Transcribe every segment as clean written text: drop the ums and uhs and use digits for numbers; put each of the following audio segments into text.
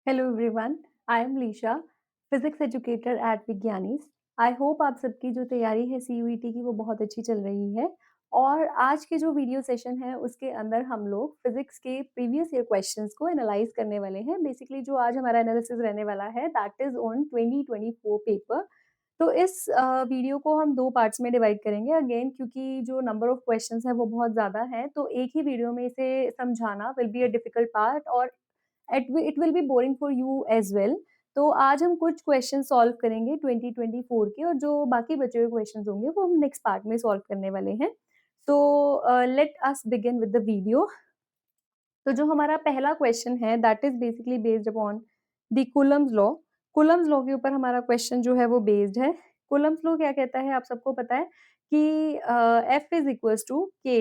Hello everyone, I am Lisha, physics educator at विज्ञानीज। I hope आप सबकी जो तैयारी है सीयूईटी की वो बहुत अच्छी चल रही है। और आज के जो वीडियो सेशन है उसके अंदर हम लोग फिजिक्स के प्रीवियस ईयर क्वेश्चंस को एनालाइज करने वाले हैं। बेसिकली जो आज हमारा एनालिसिस रहने वाला है दैट इज ऑन 2024 पेपर। तो इस वीडियो को हम दो पार्ट्स में डिवाइड करेंगे अगेन, क्योंकि जो नंबर ऑफ क्वेश्चंस है वो बहुत ज़्यादा है, तो एक ही वीडियो में इसे समझाना will be a difficult part और it will be boring for you as well. तो आज हम कुछ क्वेश्चन सॉल्व करेंगे 2024 के, और जो बाकी बचे हुए क्वेश्चन होंगे वो हम नेक्स्ट पार्ट में सॉल्व करने वाले हैं। So let us begin with the video. तो जो हमारा पहला क्वेश्चन है that is basically based upon the Coulomb's law. Coulomb's law के ऊपर हमारा क्वेश्चन जो है वो बेस्ड है। कूलम्स लॉ क्या कहता है, आप सबको पता है कि एफ इज इक्वल्स टू के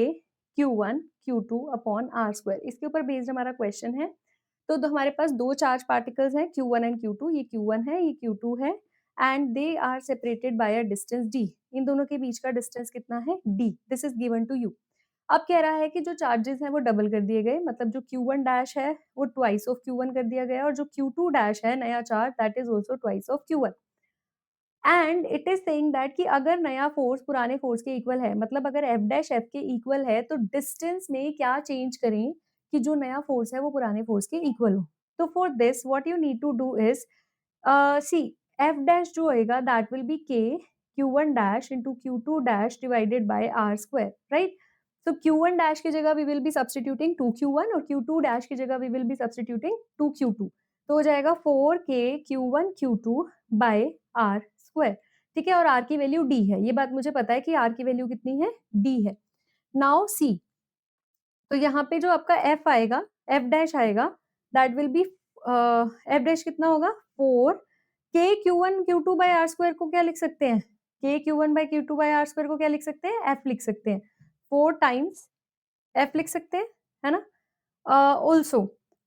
Q1 Q2 upon are square. इसके ऊपर बेस्ड हमारा क्वेश्चन है। तो हमारे पास दो चार्ज पार्टिकल्स हैं Q1 एंड Q2। ये Q1 है, ये Q2 है, and they are separated by a distance d। इन दोनों के बीच का डिस्टेंस कितना है, d। This is given to you. अब कह रहा है कि जो चार्जेस हैं वो डबल कर दिए गए, मतलब जो Q1 डैश है वो ट्वाइस ऑफ Q1 कर दिया गया, और जो Q2 डैश है नया charge that is also twice of Q1। And it is saying that कि अगर नया फोर्स पुराने फोर्स के इक्वल है, मतलब अगर एफ डैश एफ के इक्वल है, तो डिस्टेंस में क्या चेंज करें कि जो नया फोर्स है वो पुराने फोर्स के इक्वल हो। तो for this what you need to do is C F dash जो होएगा that will be K Q1 dash into Q2 dash divided by R square, right. So Q1 dash की जगह we will be substituting 2Q1, और Q2 dash की जगह we will be substituting 2Q2। तो हो जाएगा 4K Q1 Q2 by R square. ठीक है, और आर की वैल्यू डी है, ये बात मुझे पता है कि आर की वैल्यू कितनी है, डी है। नाउ सी, तो यहाँ पे जो आपका एफ आएगा, एफ डैश आएगा, that will B F dash कितना होगा 4 के Q1 Q2 by R square को क्या लिख सकते हैं, के Q1 by Q2 by R square को क्या लिख सकते हैं, एफ लिख सकते हैं। 4 टाइम्स एफ लिख सकते हैं, है ना। ऑल्सो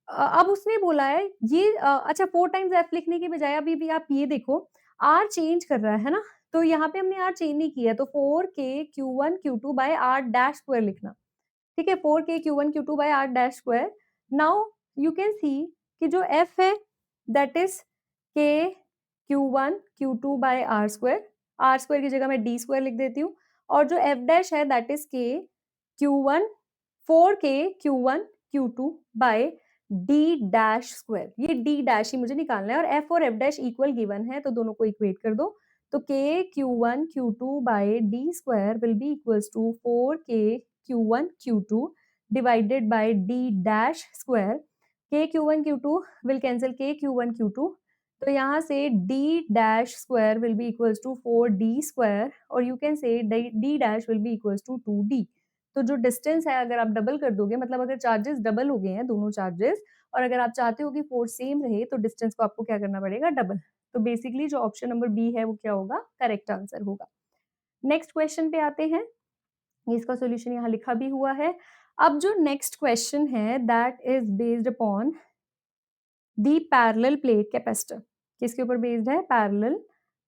अब उसने बोला है ये अच्छा 4 टाइम्स एफ लिखने की बजाय अभी भी आप ये देखो, आर चेंज कर रहा है ना। तो यहाँ पे हमने आर चेंज नहीं किया, तो 4K Q1 Q2 by R dash square लिखना। ठीक है, 4K Q1 Q2 by R dash square. Now you can see कि जो एफ है that is K Q1 Q2 by R square. R square की जगह मैं डी स्क्वायर लिख देती हूँ, और जो एफ डैश है that is K Q1 4K Q1 Q2 by D dash square. ये डी डैश ही मुझे निकालना है, और एफ और एफ डैश इक्वल गिवन है, तो दोनों को इक्वेट कर दो। तो K Q1 Q2 by D square will be equals to 4K Q1 Q2 divided by d dash square। K Q1 Q2 will cancel K Q1 Q2, तो यहाँ से d dash square will be equals to 4d square, और you can say d dash will be equals to 2d। तो जो distance है अगर आप double कर दोगे, मतलब अगर चार्जेस डबल हो गए हैं दोनों चार्जेस, और अगर आप चाहते हो कि फोर्स सेम रहे, तो डिस्टेंस को आपको क्या करना पड़ेगा, डबल। तो बेसिकली जो ऑप्शन नंबर बी है वो क्या होगा, करेक्ट आंसर होगा। नेक्स्ट क्वेश्चन पे आते हैं, इसका सॉल्यूशन यहाँ लिखा भी हुआ है। अब जो नेक्स्ट क्वेश्चन है that is based upon the parallel plate capacitor. किसके ऊपर बेस्ड है, पैरेलल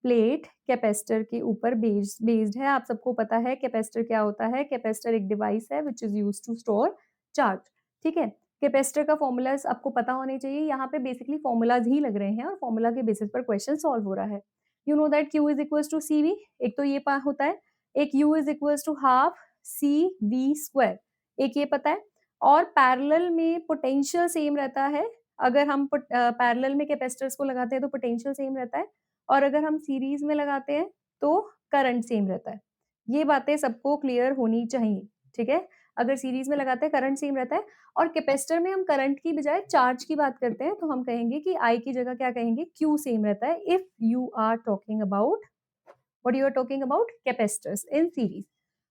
प्लेट कैपेसिटर के ऊपर बेस्ड है। आप सबको पता है कैपेसिटर क्या होता है, कैपेसिटर एक डिवाइस है which is used to store charge. ठीक है, कैपेसिटर का फॉर्मूलाज आपको पता होने चाहिए। यहाँ पे बेसिकली फॉर्मूलाज ही लग रहे हैं, और फॉर्मूला के बेसिस पर क्वेश्चन सॉल्व हो रहा है। You know that Q is equals to C V, एक तो ये होता है, एक U is equals to half C V square, एक ये पता है। और पैरेलल में पोटेंशियल सेम रहता है। अगर हम पैरेलल में कैपेसिटर्स को लगाते हैं तो पोटेंशियल सेम रहता है, और अगर हम सीरीज में लगाते हैं तो करंट सेम रहता है। ये बातें सबको क्लियर होनी चाहिए। ठीक है, अगर सीरीज में लगाते हैं करंट सेम रहता है, और कैपेसिटर में हम करंट की बजाय चार्ज की बात करते हैं, तो हम कहेंगे कि आई की जगह क्या कहेंगे, क्यू सेम रहता है। If you are talking about what you are talking about capacitors in series.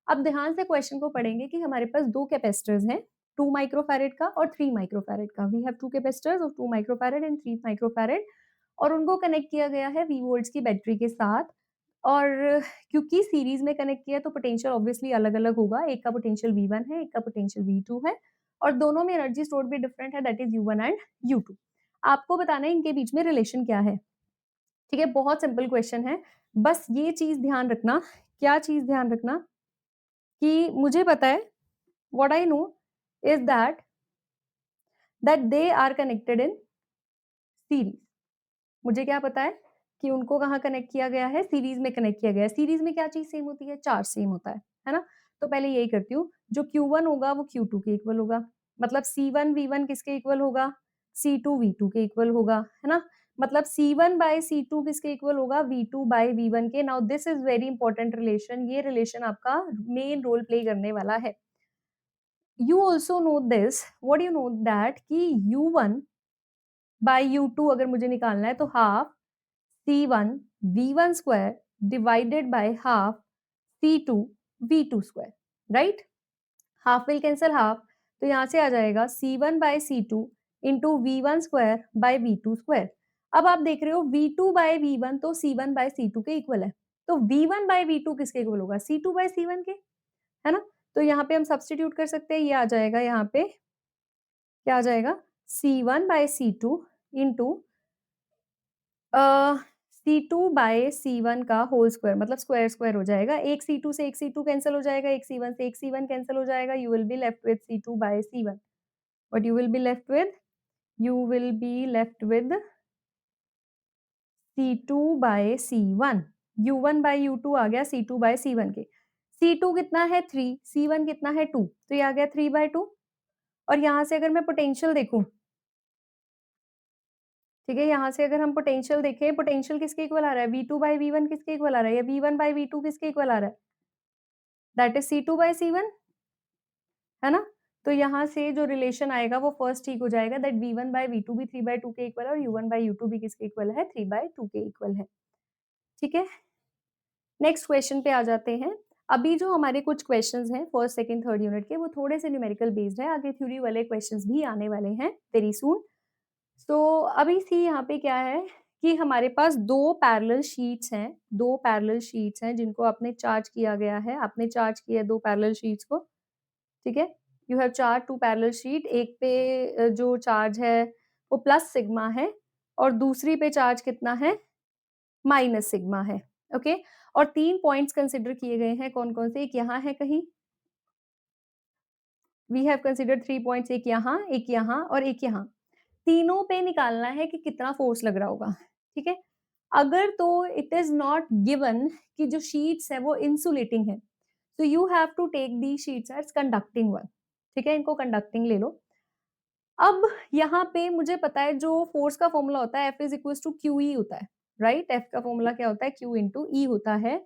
अब ध्यान से क्वेश्चन को पढ़ेंगे कि हमारे पास दो कैपेसिटर्स हैं, 2 माइक्रोफैरेड का और 3 माइक्रोफैरेड का। We have two capacitors of 2 microfarad and 3 microfarad, और उनको कनेक्ट किया गया है वी वोल्ट्स की बैटरी के साथ। और क्योंकि सीरीज में कनेक्ट किया तो पोटेंशियल ऑब्वियसली अलग-अलग होगा, एक का पोटेंशियल V1 है, एक का पोटेंशियल V2 है, और दोनों में एनर्जी स्टोर्ड भी डिफरेंट है, that is U1 and U2। आपको बताना है इनके बीच में रिलेशन क्या है। ठीक है, बहुत सिंपल क्वेश्चन है। बस ये चीज ध्यान रखना, क्या चीज ध्यान रखना, कि मुझे पता है what I know is that they are connected in series. मुझे क्या पता है कि उनको कहाँ कनेक्ट किया गया है, सीरीज में कनेक्ट किया गया है। सीरीज में क्या चीज़ सेम होती है? चार्ज सेम होता है ना? तो पहले यही करती हूँ, जो Q1 होगा वो Q2 के इक्वल होगा, मतलब C1 V1 किसके इक्वल होगा? C2 V2 के इक्वल होगा, है ना? मतलब C1 बाय C2 किसके इक्वल होगा? V2 बाय V1 के। Now this is very important relation, ये रिलेशन आपका मेन रोल प्ले करने वाला है। You also know this, what you know that कि U1 बाय U2 अगर मुझे निकालना है तो half C1 V1 square divided by half C2 V2 square, right? Half will cancel half, तो यहाँ से आ जाएगा C1 by C2 into V1 square by V2 square. अब आप देख रहे हो V2 बाय V1 तो C1 बाय C2 के इक्वल है, तो V1 बाय V2 किसके इक्वल होगा? C2 बाय C1 के, है ना? तो यहाँ पे हम सब्स्टिट्यूट कर सकते हैं, ये आ जाएगा यहाँ पे, क्या आ जाएगा? C1 by C2 into C2 by C1 का होल स्क्वायर, मतलब स्क्वायर स्क्वायर हो जाएगा। एक C2 से एक C2 कैंसल हो जाएगा, एक C1 से एक C1 कैंसल हो जाएगा। You will be left with C2 by C1। What you will be left with? You will be left with C2 by C1। U1 by U2 आ गया C2 बाय C1 के। C2 कितना है 3, C1 कितना है 2, तो ये आ गया 3 बाय 2। और यहाँ से अगर मैं पोटेंशियल देखूँ, ठीक है, यहाँ से अगर हम पोटेंशियल देखें, पोटेंशियल किसके इक्वल आ रहा है? V2 बाय V1 किसके इक्वल आ रहा है? या V1 बाय V2 किसके इक्वल आ रहा है? That is C2 by C1, है ना? तो यहाँ से जो रिलेशन आएगा वो फर्स्ट ठीक हो जाएगा, दैट V1 बाय V2 भी 3 बाय 2 के इक्वल है और U1 बाय U2 भी किसके इक्वल है? 3 बाय 2 के इक्वल है। ठीक है? नेक्स्ट क्वेश्चन पे आ जाते हैं। अभी जो हमारे कुछ क्वेश्चंस हैं फर्स्ट, सेकंड, थर्ड यूनिट के, वो थोड़े से न्यूमेरिकल बेस्ड है। आगे थ्योरी वाले क्वेश्चंस भी आने वाले हैं वेरी सून। तो अभी सी यहाँ पे क्या है कि हमारे पास 2 पैरेलल शीट्स हैं, 2 पैरेलल शीट्स हैं जिनको आपने चार्ज किया गया है। आपने चार्ज किया है 2 पैरेलल शीट्स को, ठीक है? You have charge 2 parallel sheet. एक पे जो चार्ज है वो प्लस सिग्मा है और दूसरी पे चार्ज कितना है? माइनस सिग्मा है, ओके? और 3 पॉइंट्स कंसिडर किए गए हैं, कौन-कौन से? एक यहाँ है कहीं, वी हैव कंसिडर्ड 3 पॉइंट्स, एक यहाँ और एक यहाँ। तीनों पे निकालना है कि कितना फोर्स लग रहा होगा, ठीक है? अगर तो इट इज़ नॉट गिवन कि जो शीट्स हैं वो इंसुलेटिंग है, तो you have to take these sheets as conducting one, ठीक है? इनको कंडक्टिंग ले लो। अब यहाँ पे मुझे पता है जो फ़ोर्स का फ़ॉर्मूला होता है F is equals to QE होता है, राइट? F का फ़ॉर्मूला क्या होता है? Q इंटू E होता है।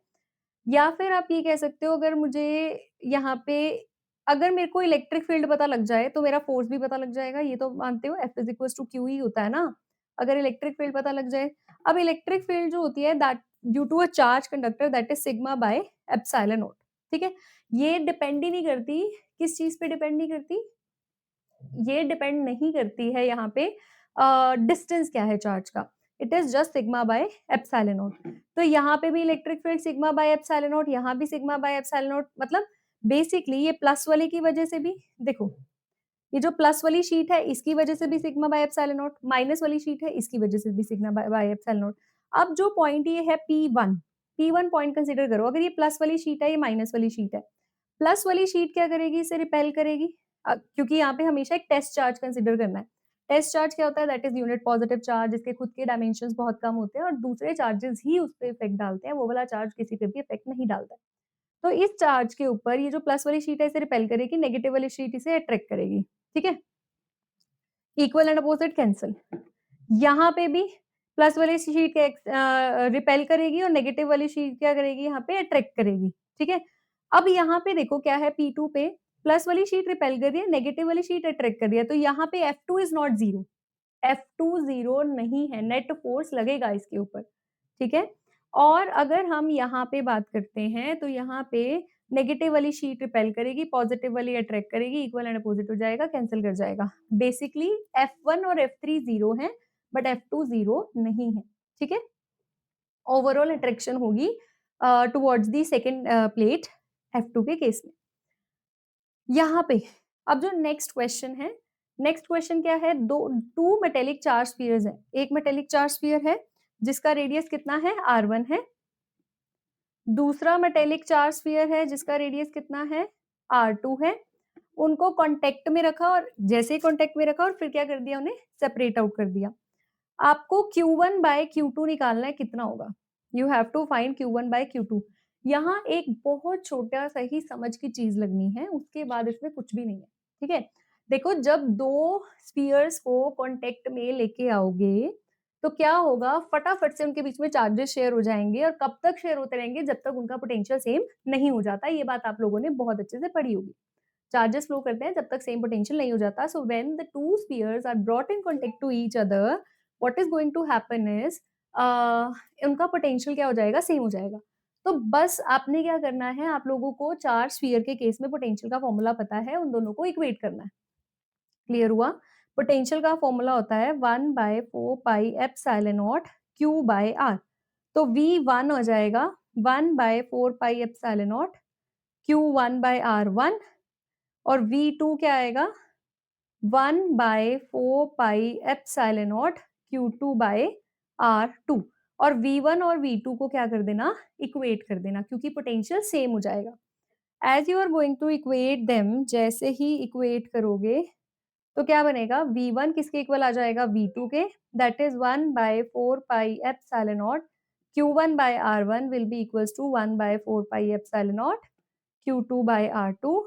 या फिर आप ये कह सकते हो, अगर मुझे यहाँ पे अगर मेरे को इलेक्ट्रिक फील्ड पता लग जाए तो मेरा फ़ोर्स भी पता लग जाएगा, ये तो मानते हो F is equals to QE होता है ना? अगर इलेक्ट्रिक फील्ड पता लग जाए, अब इलेक्ट्रिक फील्ड जो होती है that due to a charge conductor that is sigma by epsilon naught, ठीक है? ये डिपेंड ही नहीं करती, किस चीज़ पे डिपेंड नहीं करती? ये डिपेंड नहीं करती है यहाँ पे डिस्टेंस क्या है चार्ज का, it is just sigma by epsilon not. तो यहाँ पे भी electric field sigma by epsilon not, यहाँ भी सिग्मा बाय एप्सिलॉन नॉट, मतलब बेसिकली ये प्लस वाले की वजह से भी देखो, ये जो प्लस वाली शीट है इसकी वजह से भी sigma by epsilon not, minus वाली शीट है इसकी वजह से भी सिग्मा बाय एप्सिलॉन नॉट। अब जो पॉइंट ये है P1, P1 पॉइंट कंसीडर करो, अगर ये प्लस वाली शीट है, ये माइनस वाली शीट है। प्लस वाली शीट क्या करेगी? इसे रिपेल करेगी, क्योंकि यहाँ पे हमेशा एक टेस्ट चार्ज कंसीडर करना है। टेस्ट चार्ज क्या होता है? That is unit positive charge, जिसके खुद के डायमेंशंस बहुत कम होते हैं और दूसरे चार्जेस ही उस पे इफेक्ट डालते हैं, वो वाला चार्ज किसी पे भी इफेक्ट नहीं डालता है। तो इस चार्ज के ऊपर ये जो प्लस वाली शीट है इसे रिपेल करेगी, नेगेटिव वाली शीट इसे अट्रैक्ट करेगी, ठीक है? Equal and opposite cancel. यहाँ पे भी प्लस वाली शीट रिपेल करेगी और नेगेटिव वाली शीट क्या करेगी? यहाँ पे अट्रैक्ट करेगी, ठीक है? अब यहाँ पे देखो क्या है, P2 पे प्लस वाली शीट रिपेल कर रही है, नेगेटिव वाली शीट अट्रैक्ट कर रही है, तो यहाँ पे F2 इज़ नॉट 0, F2 0 नहीं है, नेट फोर्स लगेगा इसके ऊपर, ठीक है? और अगर हम यहाँ पे बात करते हैं, तो यहाँ पे नेगेटिव वाली शीट रिपेल करेगी, पॉजिटिव वाली अट्रैक्ट करेगी, इक्वल एंड अपोजिट हो जाएगा, कैंसल कर जाएगा। बेसिकली F1 और F3 0 हैं, बट F2 0 नहीं है, ठीक है? ओवरऑल अट्रैक्शन होगी towards the second plate F2 के केस में। यहाँ पे अब जो नेक्स्ट क्वेश्चन है, नेक्स्ट क्वेश्चन क्या है? 2 मेटालिक चार्ज स्फीयर्स हैं। एक मेटालिक चार्ज स्फीयर है जिसका रेडियस कितना है? R1 है। दूसरा मेटालिक चार्ज स्फीयर है जिसका रेडियस कितना है? R2 है। उनको कांटेक्ट में रखा और जैसे ही कांटेक्ट में रखा और फिर क्या कर दिया? उन्हें सेपरेट आउट कर दिया। आपको Q1 बाय Q2 निकालना है कितना होगा? You have to find Q1 by Q2। यहाँ एक बहुत छोटा-सा ही समझ की चीज़ लगनी है, उसके बाद इसमें कुछ भी नहीं है, ठीक है? देखो जब 2 स्फीयर्स को कॉन्टैक्ट में लेके आओगे, तो क्या होगा फटाफट से उनके बीच में चार्जेस शेयर हो जाएँगे और कब तक शेयर होते रहेंगे जब तक उनका पोटेंशियल सेम नहीं हो जाता, ये बात आप लोगों ने बहुत अच्छे से पढ़ी होगी। चार्जेस फ्लो करते हैं जब तक सेम पोटेंशियल नहीं हो जाता। So when the two spheres are brought in contact to each other, what is going to happen is उनका पोटेंशियल क्या हो जाएगा? सेम हो जाएगा। तो बस आपने क्या करना है, आप लोगों को 4 स्फीयर के केस में पोटेंशियल का फॉर्मूला पता है, उन दोनों को इक्वेट करना है। क्लियर हुआ? पोटेंशियल का फॉर्मूला होता है 1 by 4 pi epsilon naught Q by R. तो V1 हो जाएगा 1 by 4 pi epsilon naught Q 1 by R 1 और V2 क्या आएगा? 1 by 4 pi epsilon naught Q2 by R2 और V1 और V2 को क्या कर देना? इक्वेट कर देना क्योंकि पोटेंशियल सेम हो जाएगा। As you are going to equate them, जैसे ही इक्वेट करोगे तो क्या बनेगा? V1 किसके इक्वल आ जाएगा? V2 के, that is 1 by 4 pi epsilon naught Q1 by R1 will be equals to 1 by 4 pi epsilon naught Q2 by R2।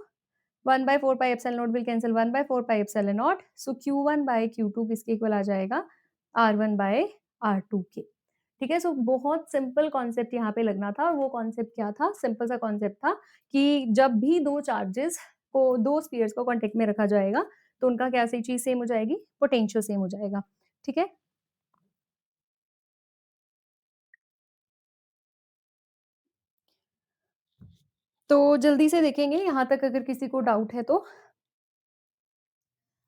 1 by 4 pi epsilon naught will cancel 1 by 4 pi epsilon naught. So Q1 by Q2 किसके equal आ जाएगा? R1 by R2 के। ठीक है? सो बहुत simple concept यहाँ पे लगना था और वो कॉन्सेप्ट क्या था? सिंपल सा कॉन्सेप्ट था कि जब भी 2 चार्जेस को 2 स्फीयर्स को कॉन्टैक्ट में रखा जाएगा, तो उनका क्या सी चीज़ सेम हो जाएगी? पोटेंशियल सेम हो जाएगा। ठीक है? तो जल्दी से देखेंगे यहाँ तक अगर किसी को डाउट है तो।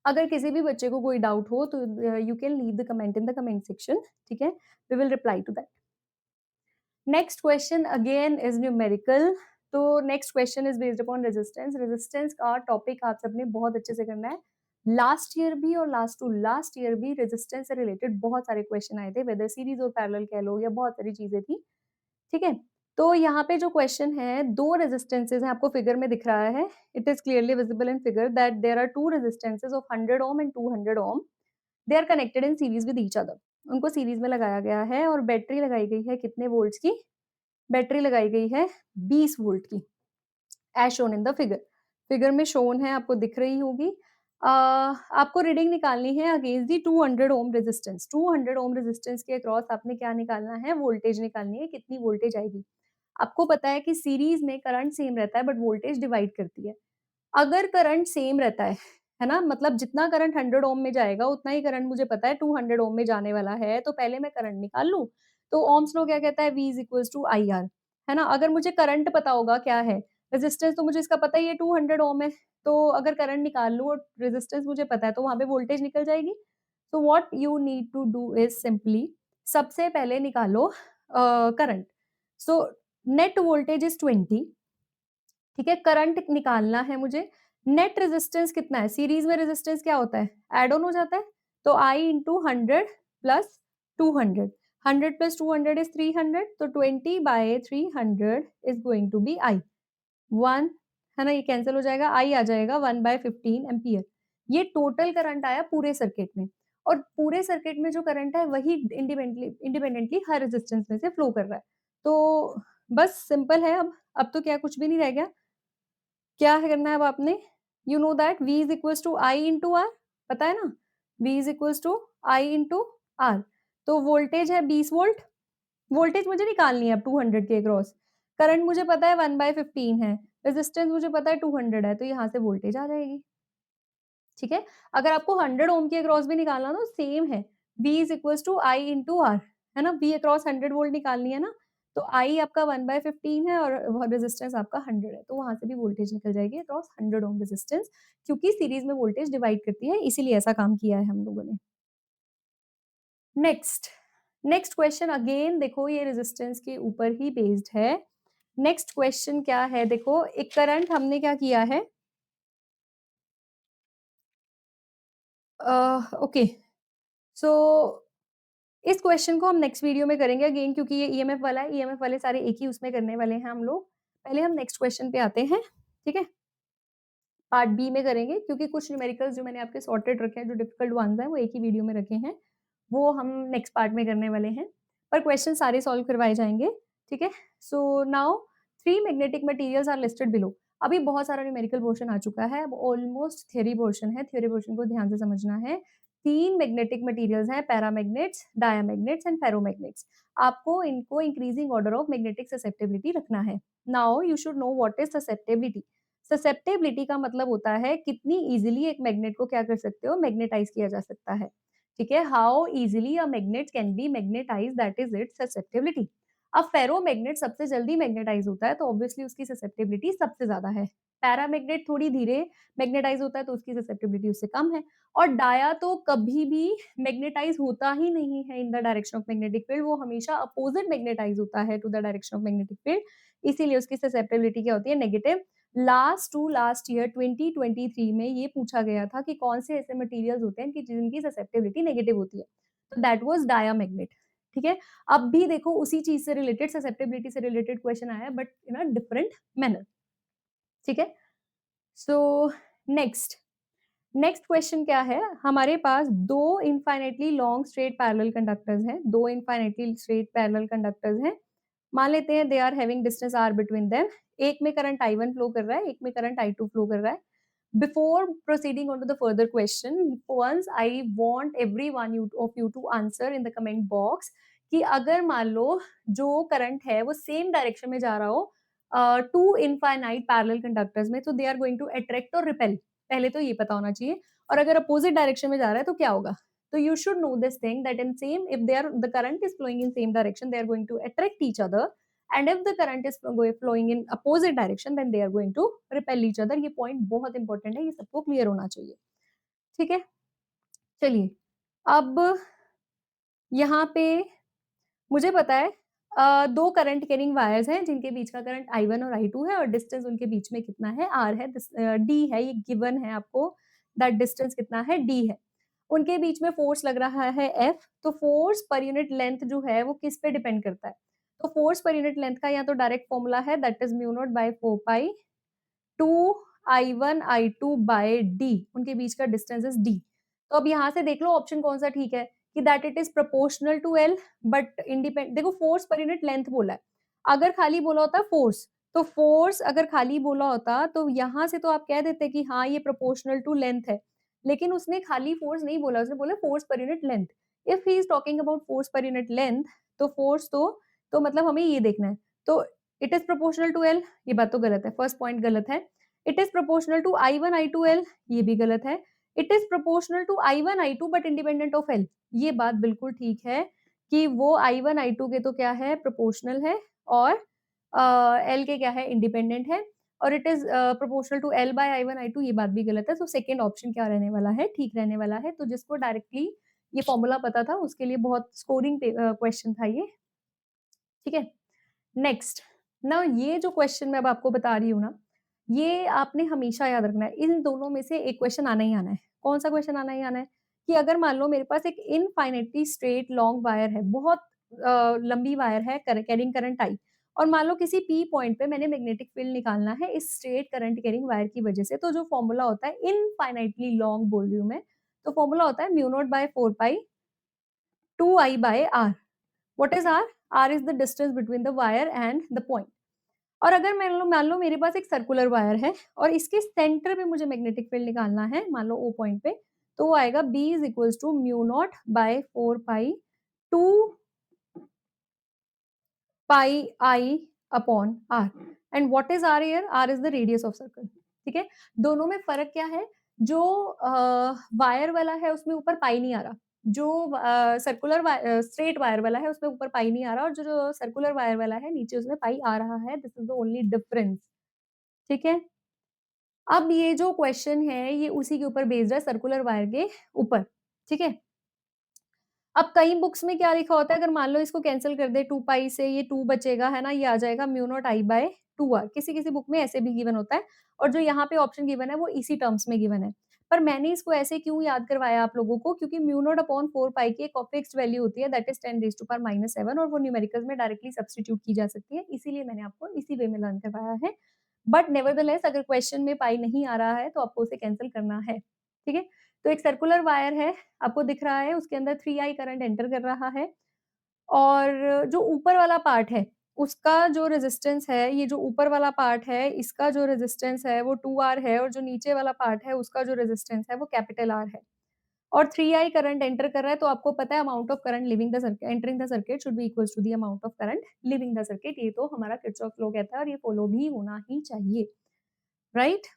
अगर किसी भी बच्चे को कोई डाउट हो तो you can leave the comment in the comment section, ठीक है? We will reply to that. Next question again is numerical. तो next question is based upon resistance. Resistance का टॉपिक आप सबने बहुत अच्छे से करना है। लास्ट ईयर भी और लास्ट टू लास्ट ईयर भी रेजिस्टेंस से रिलेटेड बहुत सारे क्वेश्चन आए थे, वेदर सीरीज और पैरेलल कह लो या बहुत सारी चीजें थी, ठीक है? तो यहाँ पे जो क्वेश्चन है, 2 रेजिस्टेंसेस हैं, आपको फिगर में दिख रहा है। It is clearly visible in figure that there are 2 resistances of 100 ohm and 200 ohm. They are connected in series with each other. उनको सीरीज में लगाया गया है और बैटरी लगाई गई है कितने वोल्ट्स की? बैटरी लगाई गई है 20 वोल्ट की, as shown in the figure. Figure में शोन है, आपको दिख रही होगी। आपको रीडिंग निकालनी है against the 200 ohm resistance. 200 ohm resistance के अक्रॉस आपने क्या निकालना है? वोल्टेज निकालनी है, कितनी वोल्टेज आएगी? आपको पता है कि सीरीज में करंट सेम रहता है बट वोल्टेज डिवाइड करती है। अगर करंट सेम रहता है ना? मतलब जितना करंट 100 ओम में जाएगा उतना ही करंट मुझे पता है 200 ओम में जाने वाला है, तो पहले मैं करंट निकाल लूँ। तो ओह्म्स लॉ क्या कहता है? V is equals to IR, है ना? अगर मुझे करंट पता होगा क्या है, रेजिस्टेंस तो मुझे इसका पता ही है 200 ओम है, तो अगर करंट निकाल लूँ और रेजिस्टेंस मुझे पता है, तो वहाँ पे वोल्टेज निकल जाएगी। So what you need to do is simply सबसे पहले निकालो current. So net voltage is 20, ठीक है? करंट निकालना है मुझे। नेट रेजिस्टेंस कितना है? सीरीज में रेजिस्टेंस क्या होता है? ऐड ऑन हो जाता है। तो I into 100 plus 200, 100 plus 200 is 300, तो 20 by 300 is going to be I। 1 है ना? ये कैंसल हो जाएगा, I आ जाएगा 1 बाय 15 एम्पीयर। ये टोटल करंट आया पूरे सर्किट में और पूरे सर्किट में जो करंट है वही इंडिपेंडेंटली इंडिपेंडेंटली हर रेजिस्टेंस में से फ्लो कर रहा है। तो बस सिंपल है अब तो क्या कुछ भी नहीं रह गया। क्या है करना है अब आपने? You know that V is equals to I into R, पता है ना? V is equals to I into R। तो वोल्टेज है 20 वोल्ट। वोल्टेज मुझे निकालनी है अब 200 के अक्रॉस। करंट मुझे पता है 1 बाय 15 है, रेजिस्टेंस मुझे पता है 200 है, तो यहाँ से वोल्टेज आ जाएगी। ठीक है? अगर आपको 100 ओम के अक्रॉस भी निकालना हो तो सेम है, V is equals to I into R, है ना? V अक्रॉस 100 वोल्ट निकालनी है ना, तो I आपका 1 बाय 15 है और रेजिस्टेंस आपका 100 है, तो वहाँ से भी वोल्टेज निकल जाएगी अक्रॉस 100 ओम रेजिस्टेंस, क्योंकि सीरीज में वोल्टेज डिवाइड करती है, इसीलिए ऐसा काम किया है हम लोगों ने। नेक्स्ट, नेक्स्ट क्वेश्चन अगेन देखो ये रेजिस्टेंस के ऊपर ही बेस्ड है। नेक्स्ट क्वेश्चन क्या है? देखो एक करंट हमने क्या किया है, ओके, सो इस क्वेश्चन को हम नेक्स्ट वीडियो में करेंगे अगेन, क्योंकि ये ईएमएफ वाला है, ईएमएफ वाले सारे एक ही उसमें करने वाले हैं हम लोग। पहले हम नेक्स्ट क्वेश्चन पे आते हैं, ठीक है? पार्ट बी में करेंगे क्योंकि कुछ न्यूमेरिकल्स जो मैंने आपके सॉर्टेड रखे हैं, जो डिफिकल्ट वन्स हैं, वो एक ही वीडियो में रखे हैं। वो हम नेक्स्ट पार्ट में करने वाले हैं, पर क्वेश्चन सारे सॉल्व करवाए जाएँगे, ठीक है? So now 3 magnetic materials are listed below. अभी बहुत सारा न्यूमेरिकल पोर्शन आ चुका है, अब ऑलमोस्ट थ्योरी पोर्शन है, थ्योरी पोर्शन को ध्यान से समझना है। 3 मैग्नेटिक मटीरियल्स हैं, पैरामैग्नेट्स, डायमैग्नेट्स एंड फेरोमैग्नेट्स। आपको इनको increasing order of magnetic susceptibility रखना है। Now you should know what is susceptibility. Susceptibility का मतलब होता है कितनी ईज़िली एक मैग्नेट को क्या कर सकते हो, मैग्नेटाइज़ किया जा सकता है। ठीक है, how easily a magnet can be magnetize, that is its susceptibility. अब फेरोमैग्नेट सबसे जल्दी मैग्नेटाइज होता है तो ऑब्वियसली उसकी ससेप्टिबिलिटी सबसे ज्यादा है। पैरामैग्नेट थोड़ी धीरे मैग्नेटाइज होता है तो उसकी ससेप्टिबिलिटी उससे कम है। और डाया तो कभी भी मैग्नेटाइज होता ही नहीं है in the direction of magnetic field, वो हमेशा अपोजिट मैग्नेटाइज होता है to the direction of magnetic field, इसीलिए उसकी ससेप्टिबिलिटी क्या होती है, नेगेटिव। लास्ट ईयर 2023 में ये पूछा गया था कि कौन से ऐसे मटेरियल्स होते हैं कि जिनकी ससेप्टिबिलिटी नेगेटिव होती है, तो दैट वाज डायमैग्नेट। ठीक है, अब भी देखो उसी चीज से रिलेटेड, ससेप्टिबिलिटी से रिलेटेड क्वेश्चन आया है but in a different manner. ठीक है, सो नेक्स्ट नेक्स्ट क्वेश्चन क्या है, हमारे पास दो infinitely long straight parallel conductors हैं, दो इनफाइनाइटली स्ट्रेट पैरेलल कंडक्टर्स हैं। मान लेते हैं they are having distance R between them. एक में करंट I1 फ्लो कर रहा है, एक में करंट I2 फ्लो कर रहा है। Before proceeding on to the further question, once I want everyone of you to answer in the comment box कि अगर मान लो जो करंट है वो सेम डायरेक्शन में जा रहा हो टू इनफाइनाइट पैरेलल कंडक्टर्स में, तो they are going to attract और रिपेल, पहले तो ये पता होना चाहिए। और अगर अपोजिट डायरेक्शन में जा रहा है तो क्या होगा, तो you should know this thing that in same, if they are, the current is flowing in same direction, they are going to attract each other, and if the current is flowing in opposite direction, then they are going to repel each other। ये point बहुत important है, ये सबको clear होना चाहिए। ठीक है, चलिए अब यहाँ पे मुझे पता है दो करंट कैरिंग वायर्स हैं जिनके बीच का करंट I1 और I2 है और डिस्टेंस उनके बीच में कितना है, R है, D है, ये गिवन है आपको, दैट डिस्टेंस कितना है, D है। उनके बीच में फोर्स लग रहा है F, तो फोर्स पर यूनिट लेंथ जो है वो किस पे डिपेंड करता है, तो फोर्स पर यूनिट लेंथ का या तो डायरेक्ट फॉर्मूला है, that is mu naught by 4 pi 2 I1 I2 by D, उनके बीच का डिस्टेंस इज D। तो अब यहाँ से देख लो ऑप्शन कौन सा ठीक है, कि that it is proportional to L but independent, देखो फोर्स पर यूनिट लेंथ बोला है, अगर खाली बोला होता फोर्स, तो फोर्स अगर खाली बोला होता तो यहाँ से तो आप कह देते कि हाँ ये प्रोपोर्शनल टू लेंथ है, लेकिन उसने खाली फोर्स नहीं बोला, उसने बोला force per unit length. If he is talking about force per unit length, तो फोर्स तो मतलब हमें ये देखना है, तो it is proportional to L, ये बात तो गलत है, फर्स्ट पॉइंट गलत है। It is proportional to I1 I2 L, ये भी गलत है। It is proportional to I1 I2 but independent of L, ये बात बिल्कुल ठीक है कि वो I1 I2 के तो क्या है, प्रोपोर्शनल है, और L के क्या है, इंडिपेंडेंट है। और it is proportional to L by I1 I2, ये बात भी गलत है। तो सेकंड ऑप्शन क्या रहने वाला है, ठीक रहने वाला है। तो जिसको डायरेक्टली ये फॉर्मूला पता था उसके लिए बहुत स्कोरिंग क्वेश्चन था ये। ठीक है, नेक्स्ट ना, ये जो क्वेश्चन मैं अब आपको बता रही हूँ ना, ये आपने हमेशा याद रखना है, इन दोनों में से एक क्वेश्चन आना ही आना है। कौन सा क्वेश्चन आना ही आना है, कि अगर मान लो मेरे पास एक इनफाइनाइटली स्ट्रेट लॉन्ग वायर है, बहुत लंबी वायर है, कैरिंग करंट आई, और मान लो किसी पी पॉइंट पे मैंने मैग्नेटिक फील्ड निकालना है इस स्ट्रेट करंट कैरिंग वायर की वजह से, तो जो फॉर्मूला होता है इनफाइनाइटली लॉन्ग बोल रही हूँ मैं, तो फॉर्मूला होता है mu naught by 4 pi 2 I by R. What is R, R is the distance between the wire and the point. और अगर मान लो मेरे पास एक सर्कुलर वायर है और इसके सेंटर पे मुझे मैग्नेटिक फील्ड निकालना है, मान लो ओ पॉइंट पे, तो वो आएगा B is equals to mu naught by 4 pi 2 pi I upon R. And what is R here, R is the radius of circle. ठीक है, दोनों में फर्क क्या है, जो वायर वाला है उसमें ऊपर पाई नहीं आ रहा, जो सर्कुलर स्ट्रेट वायर वाला है उसमें ऊपर पाई नहीं आ रहा, और जो सर्कुलर वायर वाला है नीचे उसमें पाई आ रहा है, this is the only difference. ठीक है, अब ये जो क्वेश्चन है ये उसी के ऊपर बेस्ड है, सर्कुलर वायर के ऊपर। ठीक है, अब कई बुक्स में क्या लिखा होता है, अगर मान लो इसको कैंसिल कर दे 2 पाई से, ये 2 बचेगा, है ना, ये आ जाएगा mu naught I by 2 R, किसी-किसी बुक में ऐसे भी गिवन होता है, और जो यहाँ पे ऑप्शन गिवन है वो इसी टर्म्स में गिवन है। पर मैंने इसको ऐसे क्यों याद करवाया आप लोगों को, क्योंकि म्यू नॉट अपॉन 4 पाई की एक फिक्स्ड वैल्यू होती है, that is 10 raised to power -7, और वो न्यूमेरिकल्स में डायरेक्टली सब्स्टिट्यूट की जा सकती है, इसीलिए मैंने आपको इसी वे में लर्न करवाया है। बट नेवरदलेस अगर क्वेश्चन में पाई नहीं आ रहा है तो आपको उसे कैंसल करना है। ठीक है? तो एक सर्कुलर वायर है, आपको दिख रहा है, उसके अंदर 3I करंट एंटर कर रहा है और जो ऊपर वाला पार्ट है, उसका जो रेजिस्टेंस है, ये जो ऊपर वाला पार्ट है, इसका जो रेजिस्टेंस है वो 2R है और जो नीचे वाला पार्ट है, उसका जो रेजिस्टेंस है वो कैपिटल R है। और 3I करंट एंटर कर रहा है, तो आपको पता है amount of current leaving the circuit entering the circuit should be equals to the amount of current leaving the circuit. ये तो हमारा किर्चॉफ लॉ कहता है और ये फॉलो भी होना ही चाहिए, राइट?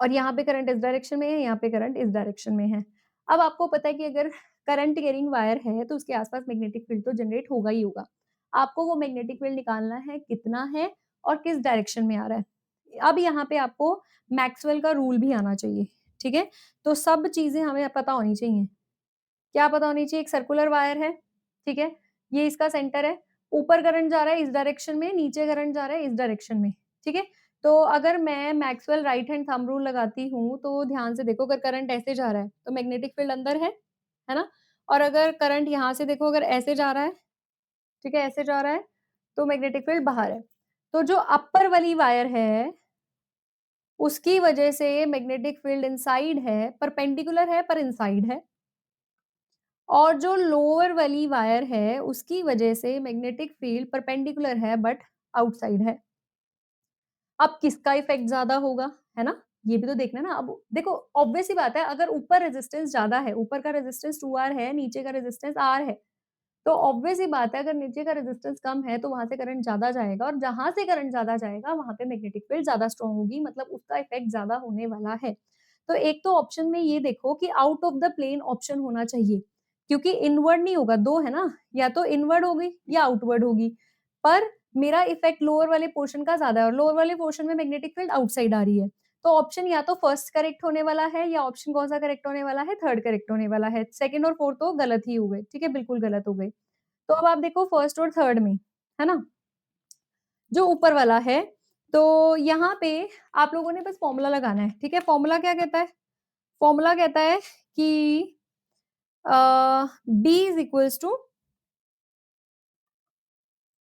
और यहाँ पे करंट इस डायरेक्शन में है, यहाँ पे करंट इस डायरेक्शन में है। अब आपको पता है कि अगर करंट कैरिंग वायर है, तो उसके आस-पास मैग्नेटिक फील्ड तो जनरेट होगा ही होगा। आपको वो मैग्नेटिक फील्ड निकालना है, कितना है और किस डायरेक्शन में आ रहा है। अब यहाँ पे आपको मैक्सवेल का रूल भी आना चाहिए, ठीक है? तो सब चीज़ें हमें पता होनी चाहिए। क्या पता होनी चाहिए? एक सर्कुलर वायर है, ठीक है? ये इसका सेंटर है, ऊपर करंट जा रहा है इस डायरेक्शन में, नीचे करंट जा रहा है इस डायरेक्शन में, ठीक है? तो अगर मैं Maxwell right hand thumb rule लगाती हूँ, तो ध्यान से देखो अगर करंट ऐसे जा रहा है, तो मैग्नेटिक फील्ड अंदर है ना? और अगर करंट यहाँ से देखो अगर ऐसे जा रहा है, ठीक है, ऐसे जा रहा है, तो मैग्नेटिक फील्ड बाहर है। तो जो अपर वाली वायर है, उसकी वजह से मैग्नेटिक फील्ड इनसाइड है, परपेंडिकुलर है पर इनसाइड है। और जो लोअर वाली वायर है, उसकी वजह से मैग्नेटिक फील्ड परपेंडिकुलर है बट आउटसाइड है। अब किसका इफ़ेक्ट ज़्यादा होगा, है ना? ये भी तो देखना है ना। अब देखो ऑब्वियस सी बात है अगर ऊपर रेजिस्टेंस ज़्यादा है, ऊपर का रेजिस्टेंस 2R है, नीचे का रेजिस्टेंस R है, तो ऑब्वियस सी बात है अगर नीचे का रेजिस्टेंस कम है, तो वहाँ से करंट ज़्यादा जाएगा और जहाँ से करंट ज़्यादा जाएगा, वहाँ पे मैग्नेटिक फील्ड ज़्यादा स्ट्रॉन्ग होगी मतलब उसका इफ़ेक्ट ज़्यादा होने वाला है। तो एक तो ऑप्शन में ये देखो कि out of the plane option होना चाहिए, क्योंकि इनवर्ड नहीं होगा, 2 है ना, या तो इनवर्ड होगी या आउटवर्ड होगी। पर मेरा इफ़ेक्ट लोअर वाले पोर्शन का ज़्यादा है और लोअर वाले पोर्शन में मैग्नेटिक फील्ड आउटसाइड आ रही है। तो ऑप्शन या तो फर्स्ट करेक्ट होने वाला है या ऑप्शन कौन-सा करेक्ट होने वाला है? थर्ड करेक्ट होने वाला है। सेकंड और फोर्थ तो गलत ही हो गए, ठीक है? बिल्कुल गलत हो गए। तो अब आप देखो फर्स्ट और थर्ड में, है ना? जो ऊपर वाला है, तो यहाँ पे आप लोगों ने बस फ़ॉर्मूला लगाना है, ठीक है? फ़ॉर्मूला क्या कहता है? फ़ॉर्मूला कहता है कि B is equals to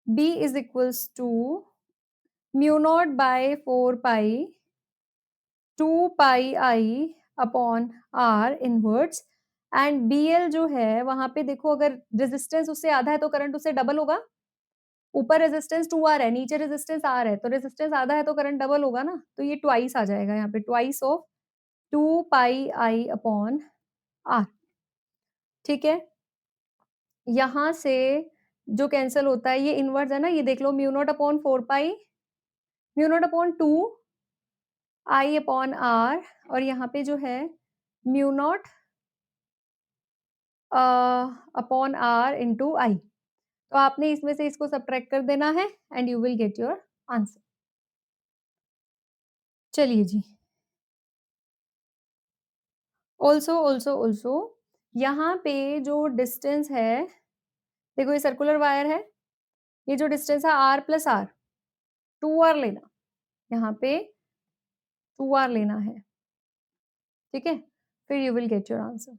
B is equals to mu naught by 4 pi 2 pi I upon R inverse and BL जो है वहाँ पे देखो अगर रेजिस्टेंस उससे आधा है तो करंट उससे डबल होगा। ऊपर रेजिस्टेंस 2R है, नीचे रेजिस्टेंस R है, तो रेजिस्टेंस आधा है तो करंट डबल होगा ना, तो ये ट्वाइस आ जाएगा यहाँ पे, twice of 2 pi I upon R, ठीक है? यहाँ से जो कैंसल होता है, ये इनवर्स है ना, ये देख लो mu naught upon 4 pi, mu naught upon 2 I upon R और यहाँ पे जो है mu naught upon R into I। तो आपने इसमें से इसको सब्ट्रैक्ट कर देना है and you will get your answer. चलिए जी। ऑल्सो यहाँ पे जो डिस्टेंस है, देखो ये सर्कुलर वायर है, ये जो डिस्टेंस है R प्लस R, 2R लेना, यहाँ पे 2R लेना है, ठीक है? फिर you will get your answer.